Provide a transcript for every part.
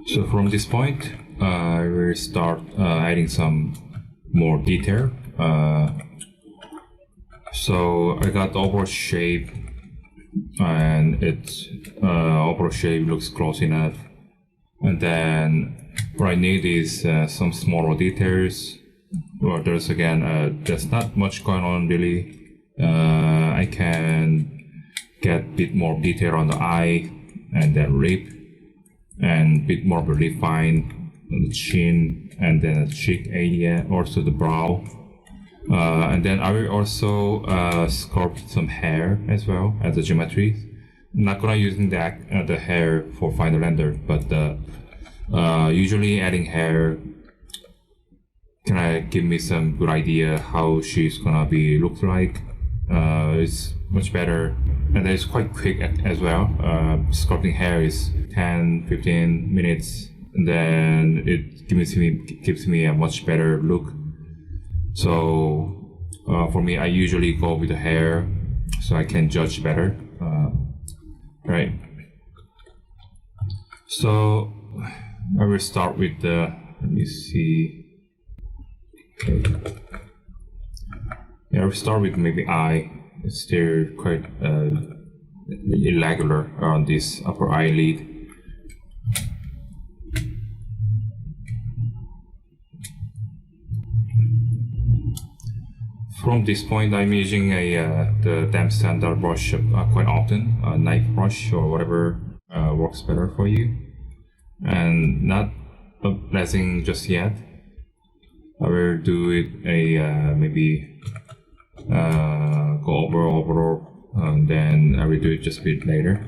So from this point, I will start adding some more detail. So I got the overall shape, and its overall shape looks close enough. And then what I need is some smaller details. Well, there's not much going on really. I can get a bit more detail on the eye and then lip, and a bit more refined on the chin, and then the cheek area, also the brow. And then I will also sculpt some hair as well as the geometry. I'm not gonna using the hair for final render, but usually adding hair can give me some good idea how she's gonna be look like. It's much better, and it's quite quick as well. Sculpting hair is 10-15 minutes, and then it gives me a much better look. So for me, I usually go with the hair so I can judge better. Right. So I will start with the, let me see. Okay. Yeah, I will start with maybe eye. It's still quite irregular on this upper eyelid. From this point, I'm using the damp standard brush quite often, a knife brush or whatever works better for you. And not blessing just yet. I will do it maybe go over, and then I will do it just a bit later.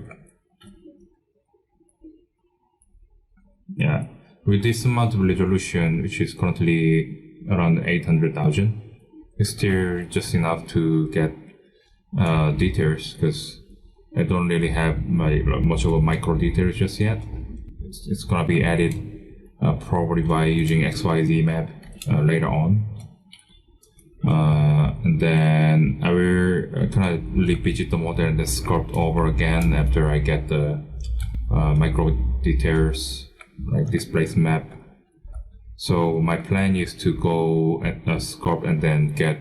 Yeah, with this amount of resolution, which is currently around 800,000. It's still just enough to get details, because I don't really have much of a micro details just yet. It's gonna be added probably by using XYZ map later on. And then I will kind of revisit the model and then sculpt over again after I get the micro details like displace map. So my plan is to go at sculpt and then get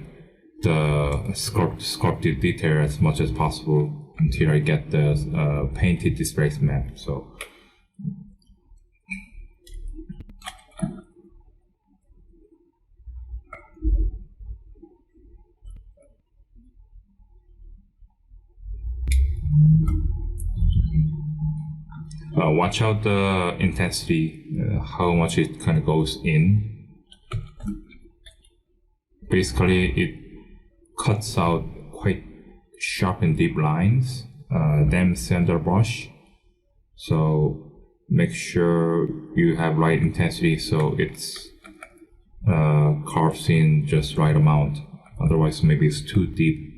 the sculpted detail as much as possible until I get the painted displace map. So watch out the intensity, how much it kind of goes in. Basically, it cuts out quite sharp and deep lines, damp center brush. So make sure you have right intensity so it's carves in just right amount. Otherwise, maybe it's too deep.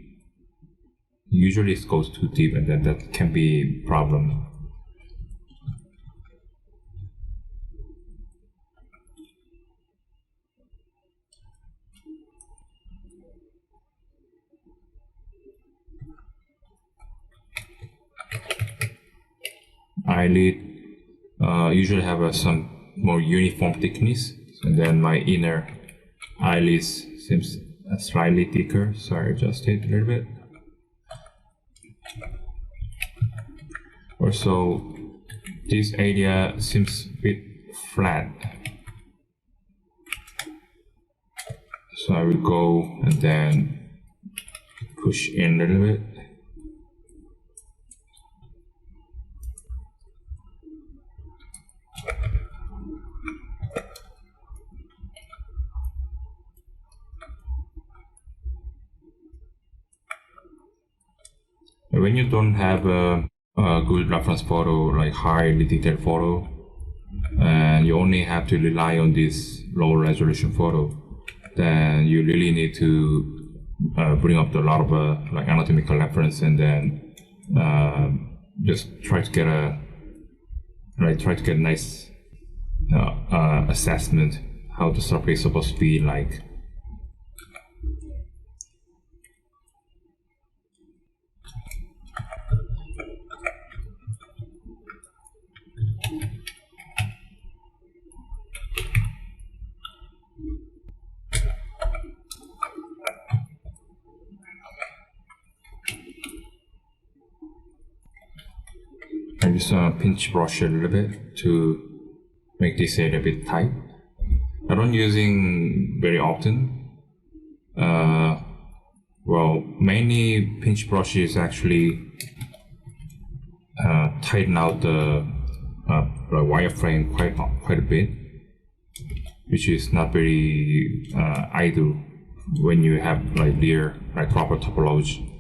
Usually it goes too deep, and then that can be a problem. Eyelid usually have some more uniform thickness, and then my inner eyelid seems slightly thicker, so I adjust it a little bit. Also, this area seems a bit flat, so I will go and then push in a little bit. When you don't have a good reference photo, like highly detailed photo, and you only have to rely on this low resolution photo, then you really need to bring up a lot of like anatomical reference, and then just try to get a nice assessment how the surface is supposed to be like. just pinch brush a little bit to make this area a bit tight. I don't using very often. Well, mainly pinch brushes actually tighten out the wireframe quite a bit, which is not very ideal when you have like proper topology.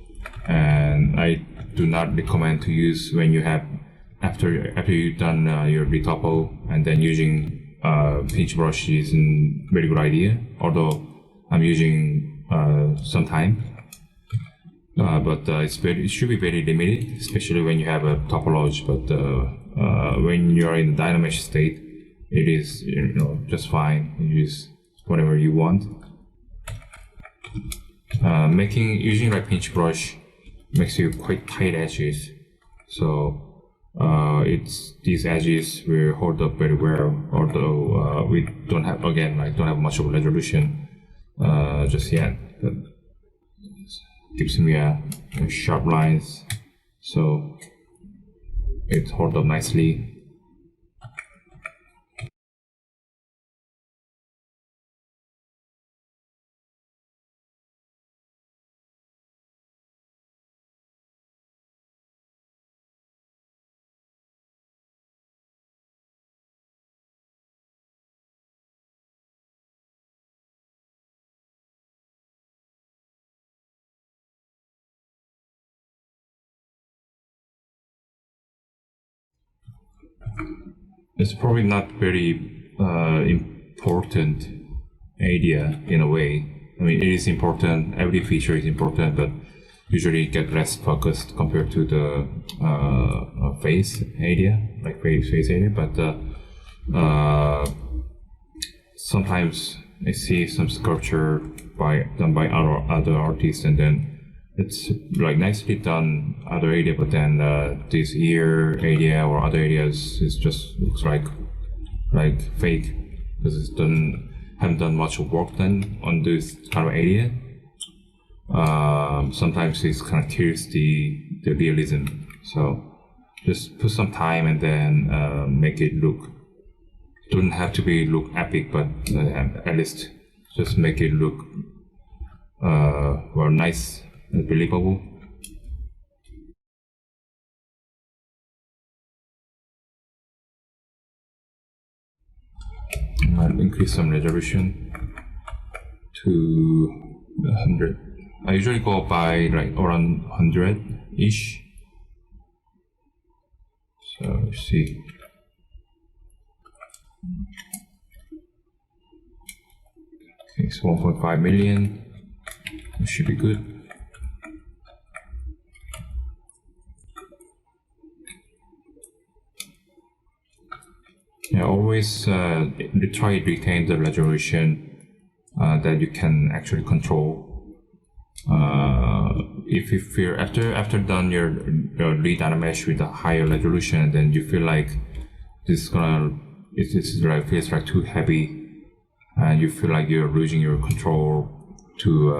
And I do not recommend to use when you have after you've done your retopo, and then using pinch brush isn't very good idea. Although I'm using sometime. But it should be very limited, especially when you have a topology. But when you are in the Dynamesh state, it is just fine. You use whatever you want. Using like pinch brush makes you quite tight edges, so these edges will hold up very well. Although we don't have much of a resolution just yet. But gives me a sharp lines, so it holds up nicely. It's probably not very important area in a way. I mean, it is important. Every feature is important, but usually it gets less focused compared to the face area, like face area. But sometimes I see some sculpture done by other artists, and then it's like nicely done other area, but then this ear area or other areas just looks like fake, because haven't done much work done on this kind of area. Sometimes it kind of kills the realism. So just put some time and then make it look. Don't have to look epic, but at least just make it look nice and believable. I'll increase some resolution to 100. I usually go by like around 100-ish. So let's see. Okay, so 1.5 million. It should be good. Yeah, always try to retain the resolution that you can actually control. If you feel after done your lead Dynamesh with a higher resolution, then you feel like feels like too heavy, and you feel like you're losing your control to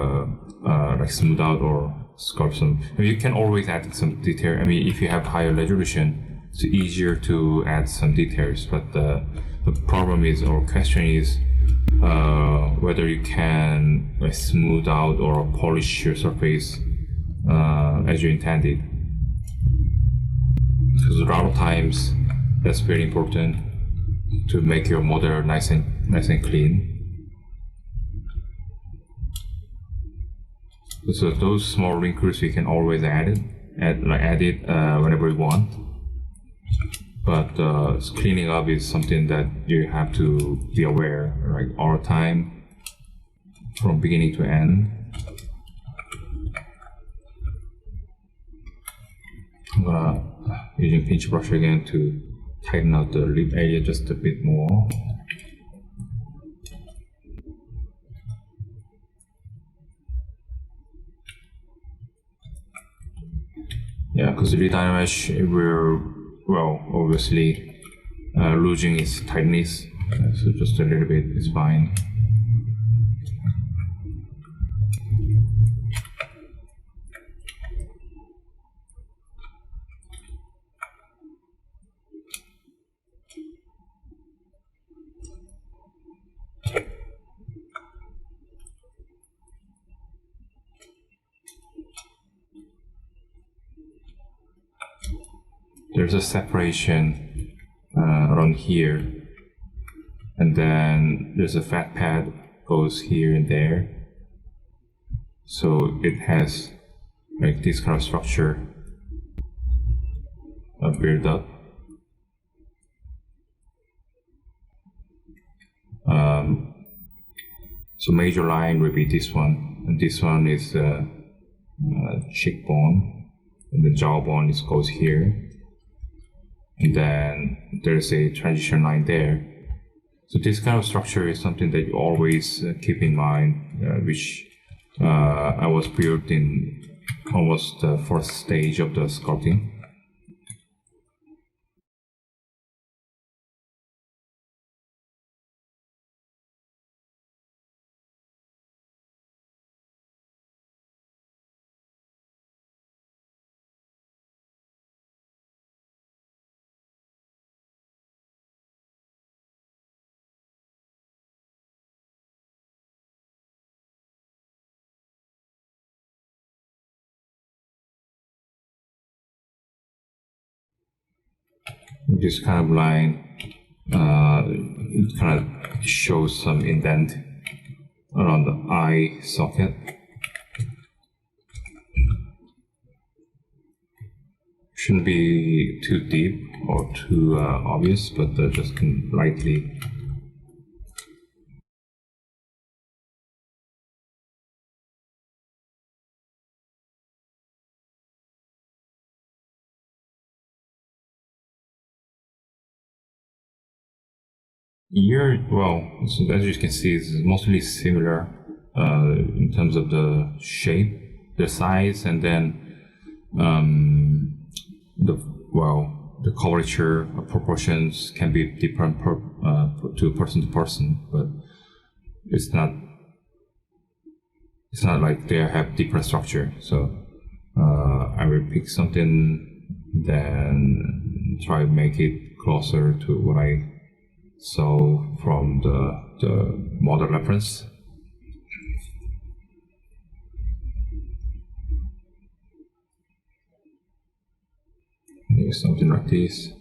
like smooth out or sculpt some. I mean, you can always add some detail. I mean, if you have higher resolution, it's easier to add some details. But the problem is, or question is, whether you can smooth out or polish your surface as you intended. Because a lot of times that's very important to make your model nice and clean. So those small wrinkles you can always add it whenever you want. But cleaning up is something that you have to be aware, like all the time, from beginning to end. I'm gonna using pinch brush again to tighten out the lip area just a bit more. Yeah, because the Dynamesh will, obviously losing its tightness, so just a little bit is fine. there's a separation around here, and then there's a fat pad goes here and there. So it has like this kind of structure build up. So major line will be this one, and this one is cheekbone, and the jawbone goes here, and then there's a transition line there. So this kind of structure is something that you always keep in mind, which I was built in almost the first stage of the sculpting. This kind of line, it kind of shows some indent around the eye socket. Shouldn't be too deep or too obvious, but just can lightly. Well, so as you can see, it's mostly similar in terms of the shape, the size, and then the curvature proportions can be different to person, but it's not like they have different structure. So I will pick something, then try to make it closer to what I saw from the model reference. Maybe something like this.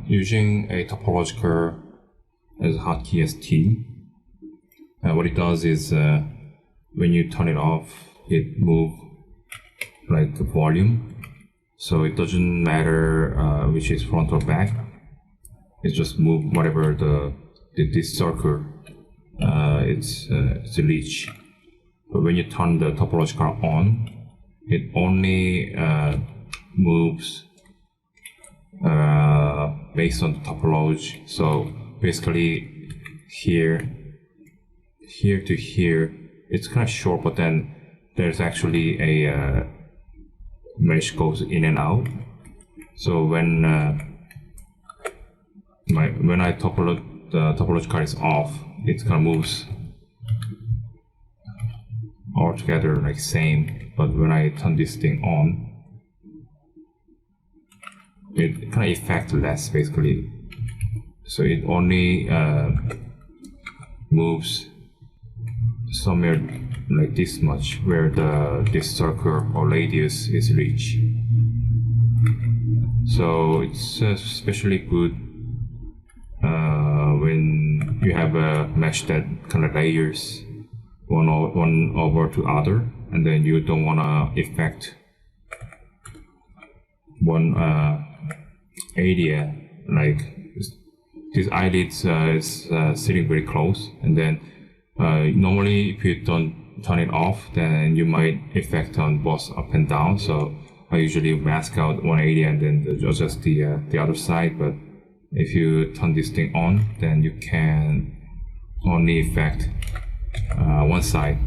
Using a topological as a hotkey as T, what it does is when you turn it off, it moves like the volume, so it doesn't matter which is front or back. It just move whatever this circle it's a leech. But when you turn the topological on, it only moves based on the topology. So basically here to here, it's kind of short, but then there's actually a mesh goes in and out. So when the topological is off, it kind of moves all together like same. But when I turn this thing on, it kind of affects less basically. So it only moves somewhere like this much, where this circle or radius is reached. So it's especially good when you have a mesh that kind of layers one over to other, and then you don't want to affect one area, like this eyelid is sitting very close, and then normally if you don't turn it off, then you might affect on both up and down. So I usually mask out one area and then adjust the other side. But if you turn this thing on, then you can only affect one side,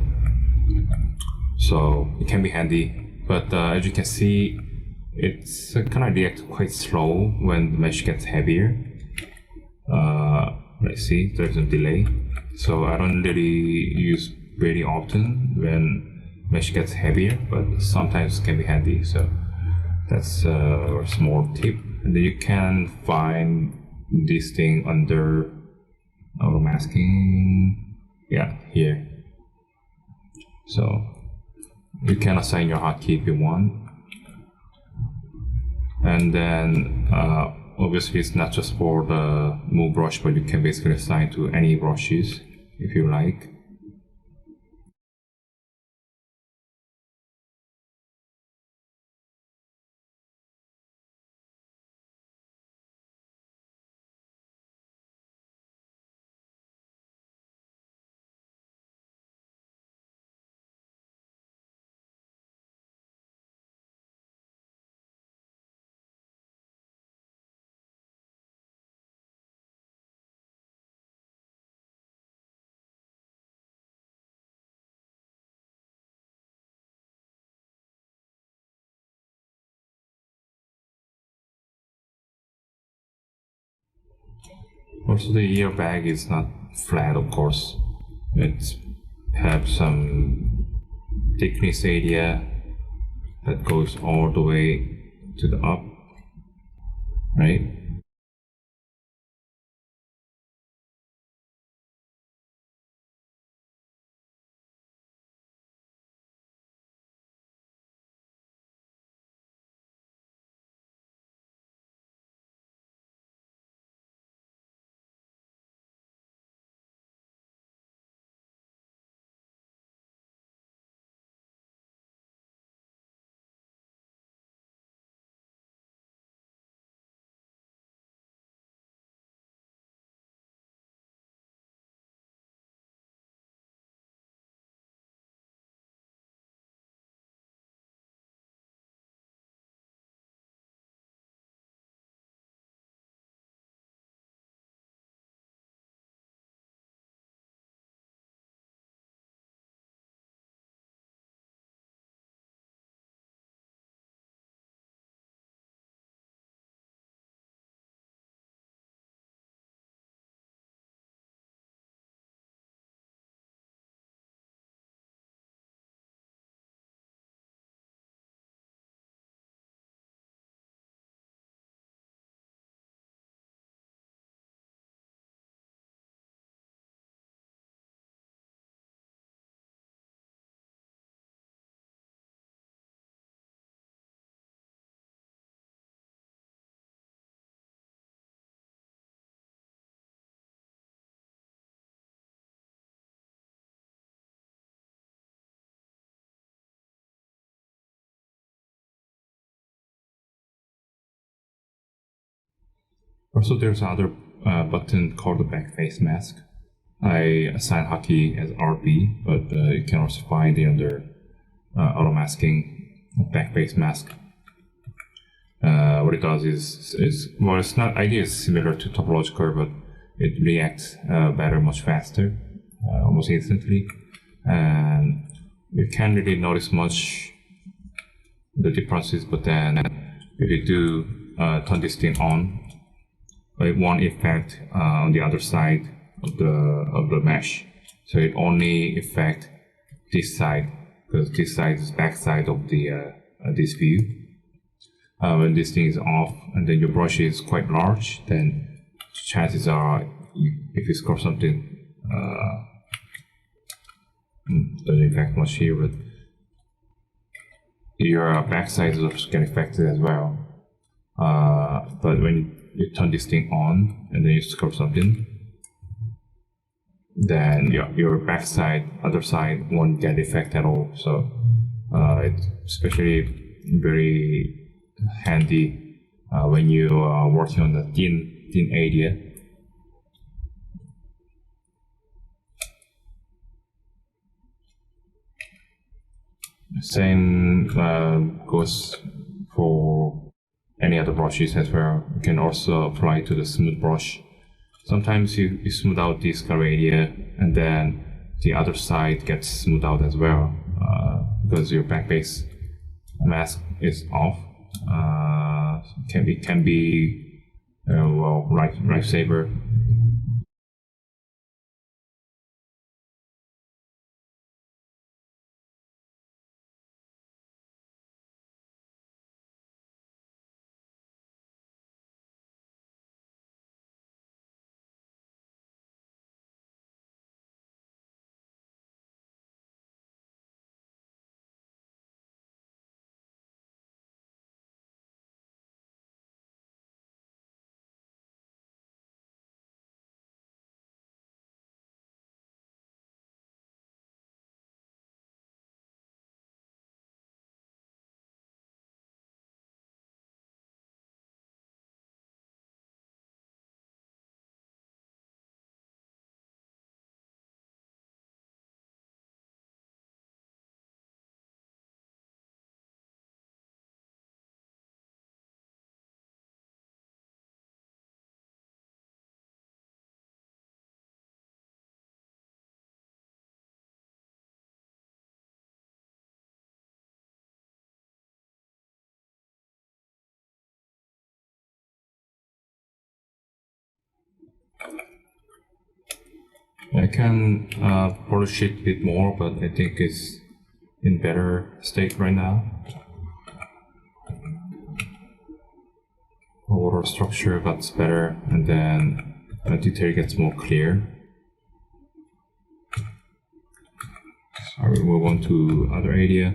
so it can be handy. But as you can see, it's kind of react quite slow when the mesh gets heavier. Let's see, there's a delay, so I don't really use very often when mesh gets heavier, but sometimes it can be handy. So that's a small tip. And then you can find this thing under auto masking, yeah, here. So you can assign your hotkey if you want. And then obviously it's not just for the move brush, but you can basically assign to any brushes if you like. Also, the ear bag is not flat, of course. It has some thickness area that goes all the way to the up, right? Also, there's another button called the back face mask. I assign hotkey as RB, but you can also find it under auto masking back face mask. What it does is well, it's not idea is similar to topological, but it reacts better, much faster, almost instantly, and you can't really notice much the differences. But then, if you do turn this thing on, it won't affect on the other side of the mesh. So it only affect this side, because this side is back side of the this view. When this thing is off and then your brush is quite large, then chances are if you score something doesn't affect much here, but your backside is also get affected as well. But when you turn this thing on and then you score something, then your backside, other side won't get affected at all. So it's especially very handy when you are working on the thin area. Same goes for any other brushes as well. You can also apply to the smooth brush. sometimes you smooth out this color area, and then the other side gets smoothed out as well, because your backbase mask is off. Can be well, lifesaver. I can polish it a bit more, but I think it's in better state right now. Water structure gets better, and then the detail gets more clear. So I will move on to other area.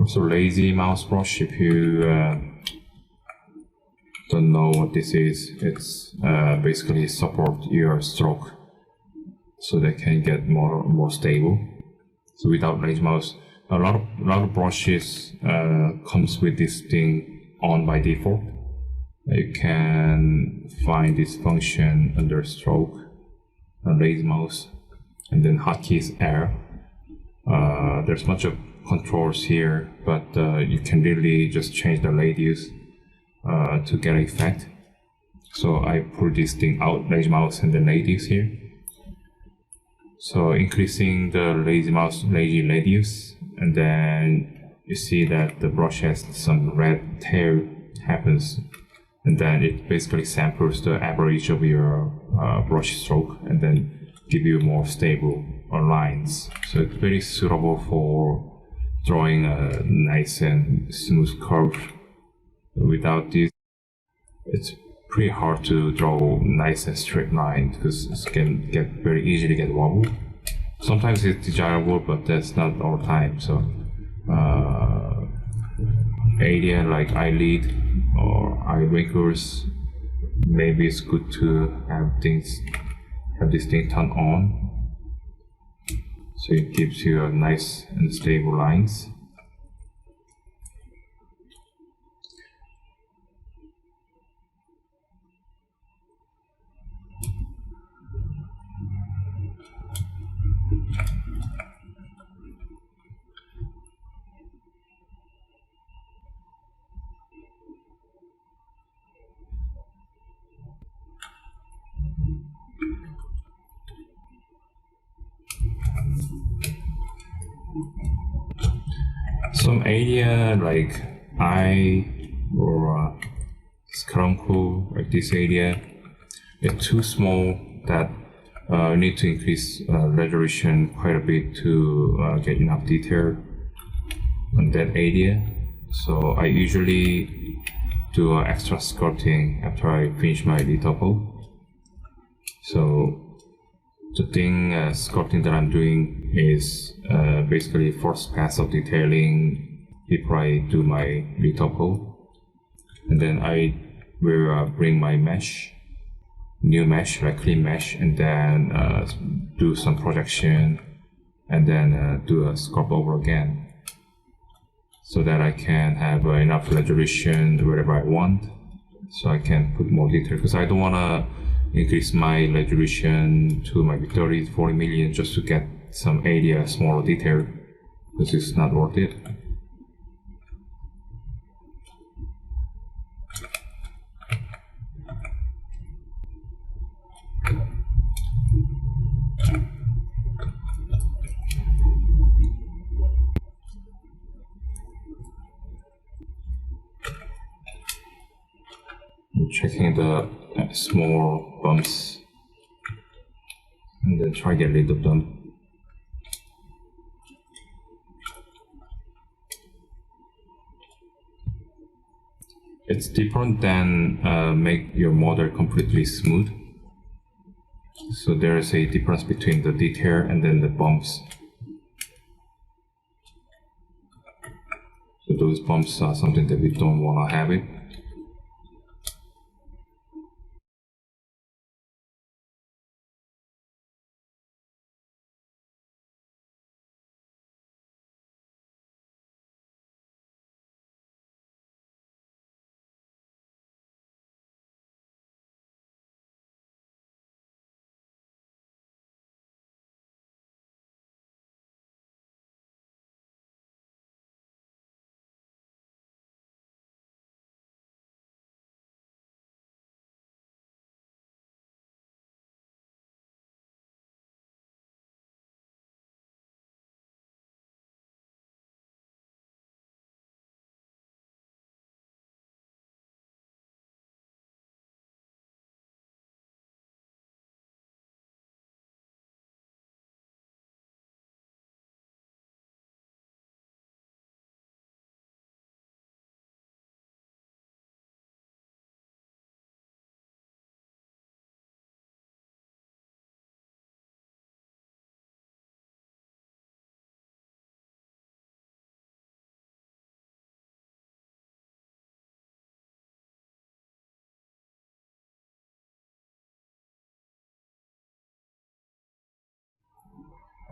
So lazy mouse brush, if you don't know what this is, it's basically support your stroke so they can get more stable. So without lazy mouse, a lot of brushes comes with this thing on by default. You can find this function under stroke, lazy mouse, and then hotkeys L. There's a bunch of controls here, but you can really just change the radius to get effect. So I pull this thing out, lazy mouse, and the radius here. So increasing the lazy radius, and then you see that the brush has some red tail happens, and then it basically samples the average of your brush stroke, and then give you more stable lines. So it's very suitable for drawing a nice and smooth curve. Without this, it's pretty hard to draw nice and straight lines because it can very easily get wobble. Sometimes it's desirable, but that's not all the time. So area like eyelid or eye wrinkles, maybe it's good to have this thing turned on. So it gives you a nice and stable lines. Some area like eye or scruncle, like this area, it's too small that you need to increase resolution quite a bit to get enough detail on that area. So I usually do extra sculpting after I finish my lithopo. So the thing sculpting that I'm doing is basically first pass of detailing before I do my lithopo, and then I will bring my mesh, new mesh, like clean mesh, and then do some projection, and then do a sculpt over again. so that I can have enough resolution wherever I want. So I can put more detail, because I don't want to increase my resolution to maybe 30 to 40 million just to get some area smaller detail, because it's not worth it. Checking the small bumps and then try to get rid of them. It's different than make your model completely smooth. So there is a difference between the detail and then the bumps. So those bumps are something that we don't want to have it.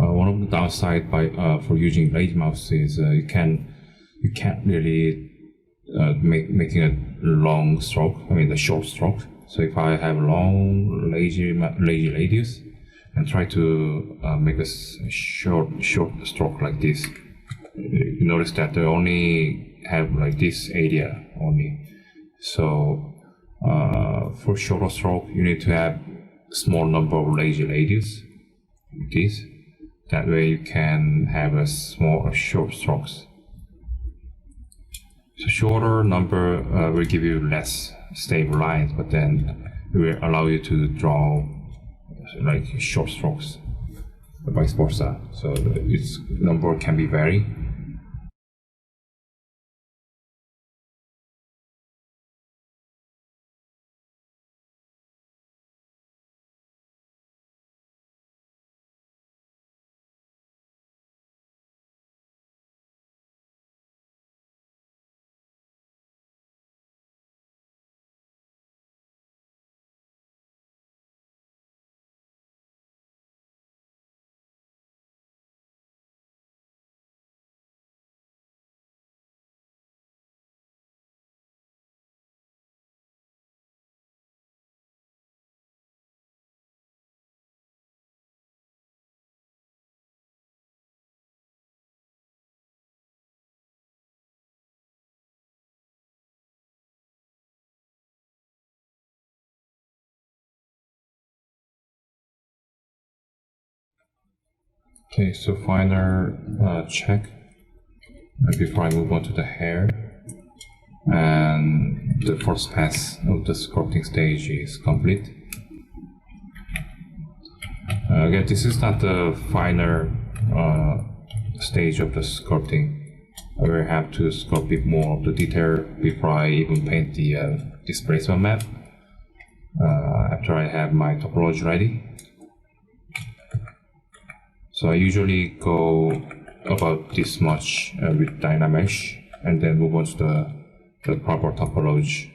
One of the downside for using lazy mouse is you can't really making a long stroke. I mean the short stroke. So if I have long lazy radius and try to make a short stroke like this, you notice that they only have like this area only. So for shorter stroke, you need to have small number of lazy radius like this. That way you can have a short strokes. So shorter number will give you less stable lines, but then it will allow you to draw like short strokes, vice versa. So its number can be vary. Okay, so final check before I move on to the hair. And the first pass of the sculpting stage is complete. Again, this is not the final stage of the sculpting. I will have to sculpt a bit more of the detail before I even paint the displacement map. After I have my topology ready. So I usually go about this much with Dynamesh and then move on to the proper topology.